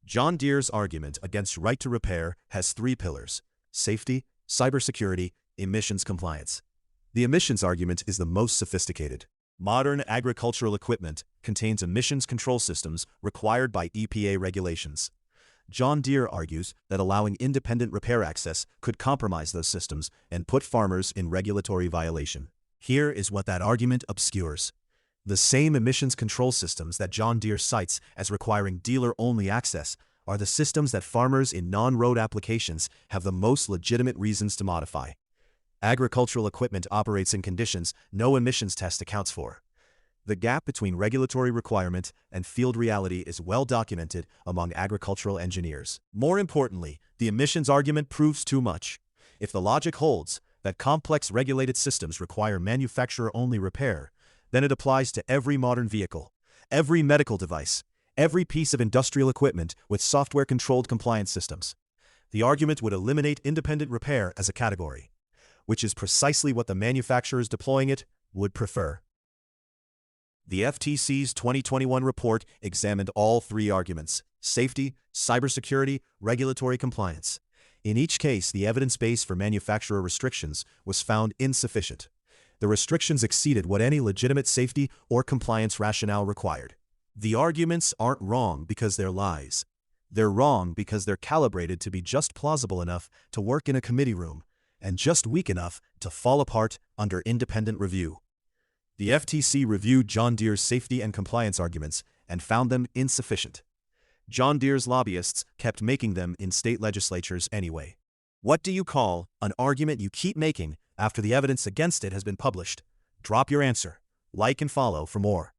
John Deere's argument against right to repair has three pillars: safety, cybersecurity, emissions compliance. The emissions argument is the most sophisticated. Modern agricultural equipment contains emissions control systems required by EPA regulations. John Deere argues that allowing independent repair access could compromise those systems and put farmers in regulatory violation. Here is what that argument obscures. The same emissions control systems that John Deere cites as requiring dealer-only access are the systems that farmers in non-road applications have the most legitimate reasons to modify. Agricultural equipment operates in conditions no emissions test accounts for. The gap between regulatory requirement and field reality is well documented among agricultural engineers. More importantly, the emissions argument proves too much. If the logic holds that complex regulated systems require manufacturer-only repair, then it applies to every modern vehicle, every medical device, every piece of industrial equipment with software-controlled compliance systems. The argument would eliminate independent repair as a category, which is precisely what the manufacturers deploying it would prefer. The FTC's 2021 report examined all three arguments: safety, cybersecurity, regulatory compliance. In each case, the evidence base for manufacturer restrictions was found insufficient. The restrictions exceeded what any legitimate safety or compliance rationale required. The arguments aren't wrong because they're lies. They're wrong because they're calibrated to be just plausible enough to work in a committee room and just weak enough to fall apart under independent review. The FTC reviewed John Deere's safety and compliance arguments and found them insufficient. John Deere's lobbyists kept making them in state legislatures anyway. What do you call an argument you keep making after the evidence against it has been published? Drop your answer. Like and follow for more.